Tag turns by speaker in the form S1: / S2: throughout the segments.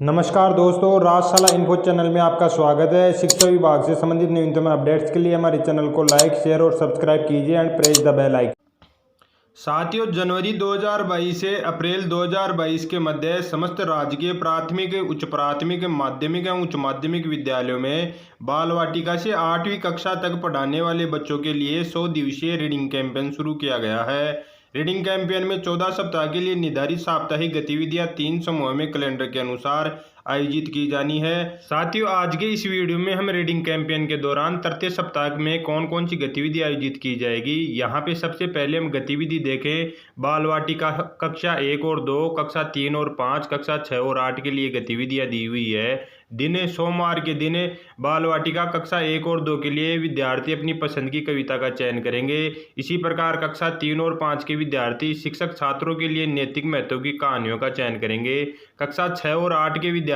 S1: नमस्कार दोस्तों, राजशाला info channel में आपका स्वागत है। शिक्षा विभाग से संबंधित न्यूनतम अपडेट्स के लिए हमारे चैनल को लाइक, शेयर और सब्सक्राइब कीजिए and press the bell icon. साथियों, जनवरी 2022 से अप्रैल 2022 के मध्य समस्त राजकीय प्राथमिक, उच्च प्राथमिक, माध्यमिक एवं उच्च माध्यमिक विद्यालयों में बाल वाटिका से 8वीं कक्षा तक पढ़ाने वाले बच्चों के लिए 100 दिवसीय रीडिंग कैंपेन शुरू किया गया है। रीडिंग कैंपेन में 14 सप्ताह के लिए निर्धारित साप्ताहिक गतिविधियां 3 समूह में कैलेंडर के अनुसार आयोजित की जानी है। साथियों, आज के इस वीडियो में हम रीडिंग कैंपेन के दौरान तृतीय सप्ताह में कौन कौन सी गतिविधि आयोजित की जाएगी, यहाँ पे सबसे पहले हम गतिविधि देखें। बाल वाटिका कक्षा 1 और 2, कक्षा 3 और 5, कक्षा 6 और 8 के लिए गतिविधियां दी हुई है। दिन सोमवार के दिन बाल वाटिका कक्षा 1 और 2 के लिए विद्यार्थी अपनी पसंद की कविता का चयन करेंगे। इसी प्रकार कक्षा 3 और 5 के विद्यार्थी शिक्षक छात्रों के लिए नैतिक महत्व की कहानियों का चयन करेंगे। कक्षा 6 और 8 के विद्यार्थी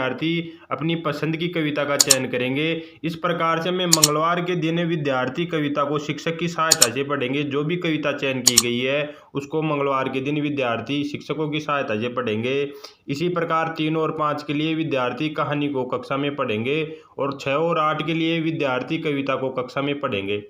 S1: अपनी पसंद की कविता का चयन करेंगे। इस प्रकार से मैं मंगलवार के दिन विद्यार्थी कविता को शिक्षक की सहायता से पढ़ेंगे। जो भी कविता चयन की गई है उसको मंगलवार के दिन विद्यार्थी शिक्षकों की सहायता से पढ़ेंगे। इसी प्रकार 3 और 5 के लिए विद्यार्थी कहानी को कक्षा में पढ़ेंगे और 6 और 8 के लिए विद्यार्थी कविता को कक्षा में पढ़ेंगे।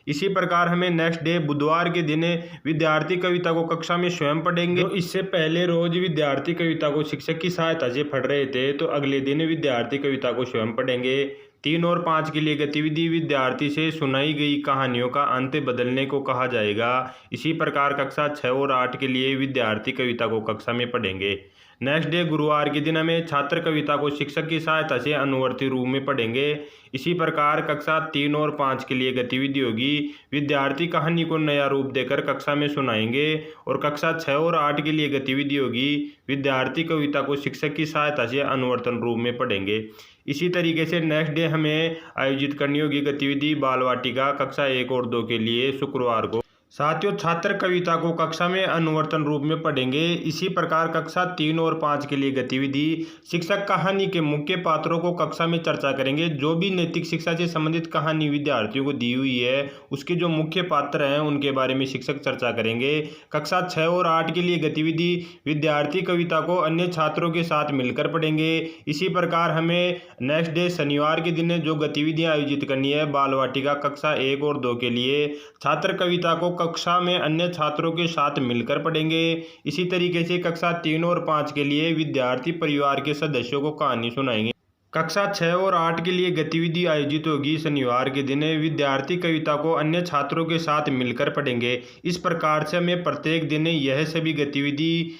S1: इसी प्रकार हमें नेक्स्ट डे बुधवार के दिन विद्यार्थी कविता को कक्षा में स्वयं पढ़ेंगे। तो इससे पहले रोज विद्यार्थी कविता को शिक्षक की सहायता से पढ़ रहे थे, तो अगले दिन विद्यार्थी कविता को स्वयं पढ़ेंगे। 3 और 5 के लिए गतिविधि विद्यार्थी से सुनाई गई कहानियों का अंत बदलने को कहा जाएगा। इसी प्रकार कक्षा 6 और 8 के लिए विद्यार्थी कविता को कक्षा में पढ़ेंगे। नेक्स्ट डे गुरुवार के दिन हमें छात्र कविता को शिक्षक की सहायता से अनुवर्ती रूप में पढ़ेंगे। इसी प्रकार कक्षा 3 और 5 के लिए गतिविधि होगी, विद्यार्थी कहानी को नया रूप देकर कक्षा में सुनाएंगे। और कक्षा 6 और 8 के लिए गतिविधि होगी, विद्यार्थी कविता को शिक्षक की सहायता से अनुवर्तन रूप में पढ़ेंगे। इसी तरीके से नेक्स्ट डे हमें आयोजित करनी होगी गतिविधि बाल वाटिका कक्षा 1 और 2 के लिए शुक्रवार को। साथियों, छात्र कविता को कक्षा में अनुवर्तन रूप में पढ़ेंगे। इसी प्रकार कक्षा 3 और 5 के लिए गतिविधि शिक्षक कहानी के मुख्य पात्रों को कक्षा में चर्चा करेंगे। जो भी नैतिक शिक्षा से संबंधित कहानी विद्यार्थियों को दी हुई है उसके जो मुख्य पात्र हैं उनके बारे में शिक्षक चर्चा करेंगे। कक्षा 6 और 8 के लिए गतिविधि विद्यार्थी कविता को अन्य छात्रों के साथ मिलकर पढ़ेंगे। इसी प्रकार हमें नेक्स्ट डे शनिवार के दिन जो गतिविधियां आयोजित करनी है बाल वाटिका कक्षा 1 और 2 के लिए, छात्र कविता को कक्षा में अन्य छात्रों के साथ मिलकर पढ़ेंगे। इसी तरीके से कक्षा 3 और 5 के लिए विद्यार्थी परिवार के सदस्यों को कहानी सुनाएंगे। कक्षा 6 और 8 के लिए गतिविधि आयोजित होगी शनिवार के दिन, विद्यार्थी कविता को अन्य छात्रों के साथ मिलकर पढ़ेंगे। इस प्रकार से हमें प्रत्येक दिन यह सभी गतिविधि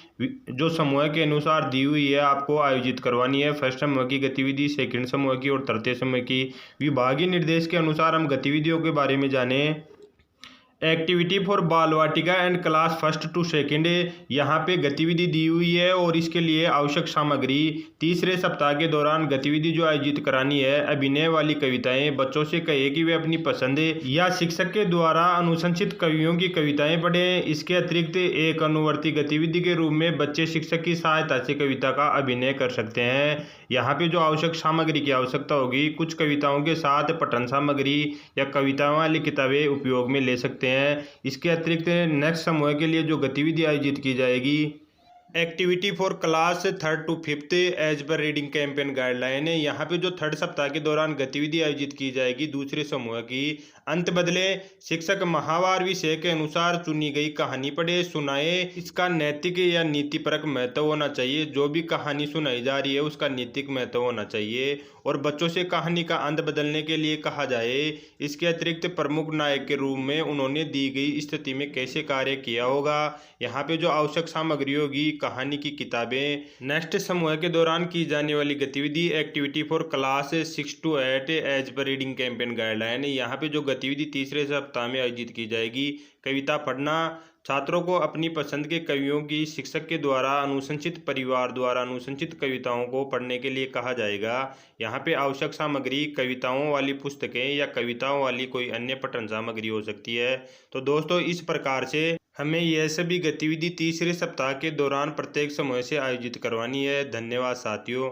S1: जो समूह के अनुसार दी हुई है आपको आयोजित करवानी है। फर्स्ट समूह की गतिविधि, सेकंड समूह की और तृतीय समूह की। विभागीय निर्देश के अनुसार हम गतिविधियों के बारे में जाने। एक्टिविटी फॉर बाल वाटिका एंड क्लास 1 to 2, यहाँ पे गतिविधि दी हुई है और इसके लिए आवश्यक सामग्री। तीसरे सप्ताह के दौरान गतिविधि जो आयोजित करानी है, अभिनय वाली कविताएं। बच्चों से कहे कि वे अपनी पसंद या शिक्षक के द्वारा अनुशंसित कवियों की कविताएं पढ़ें। इसके अतिरिक्त एक अनुवर्ती गतिविधि के रूप में बच्चे शिक्षक की सहायता से कविता का अभिनय कर सकते हैं। यहाँ पे जो आवश्यक सामग्री की आवश्यकता होगी, कुछ कविताओं के साथ पठन सामग्री या कविताओं वाली किताबें उपयोग में ले सकते हैं। इसके अतिरिक्त नेक्स्ट समूह के लिए जो गतिविधि आयोजित की जाएगी, activity for class 3rd to 5th as पर रीडिंग कैंपेन गाइडलाइन है। यहाँ पे जो 3rd सप्ताह के दौरान गतिविधि आयोजित की जाएगी दूसरे समूह की, अंत बदले शिक्षक माहवार विषय के अनुसार चुनी गई कहानी पढ़े सुनाए। इसका नैतिक या नीतिपरक महत्व होना चाहिए। जो भी कहानी सुनाई जा रही है उसका नैतिक महत्व होना चाहिए और बच्चों से कहानी का अंत बदलने के लिए कहा जाए। इसके अतिरिक्त प्रमुख नायक के रूप में उन्होंने दी गई स्थिति में कैसे कार्य किया होगा। यहाँ पे जो आवश्यक सामग्री होगी, कहानी की किताबें। नेक्स्ट समूह के दौरान की जाने वाली गतिविधि activity for class 6 to 8 as पर रीडिंग कैंपेन गाइडलाइन। यहाँ पे जो गतिविधि तीसरे सप्ताह में आयोजित की जाएगी, कविता पढ़ना। छात्रों को अपनी पसंद के कवियों की शिक्षक के द्वारा अनुशंसित, परिवार द्वारा अनुशंसित कविताओं को पढ़ने के लिए कहा जाएगा। यहाँ पे आवश्यक सामग्री कविताओं वाली पुस्तकें या कविताओं वाली कोई अन्य पठन सामग्री हो सकती है। तो दोस्तों, इस प्रकार से हमें यह सभी गतिविधि तीसरे सप्ताह के दौरान प्रत्येक समूह से आयोजित करवानी है। धन्यवाद साथियों।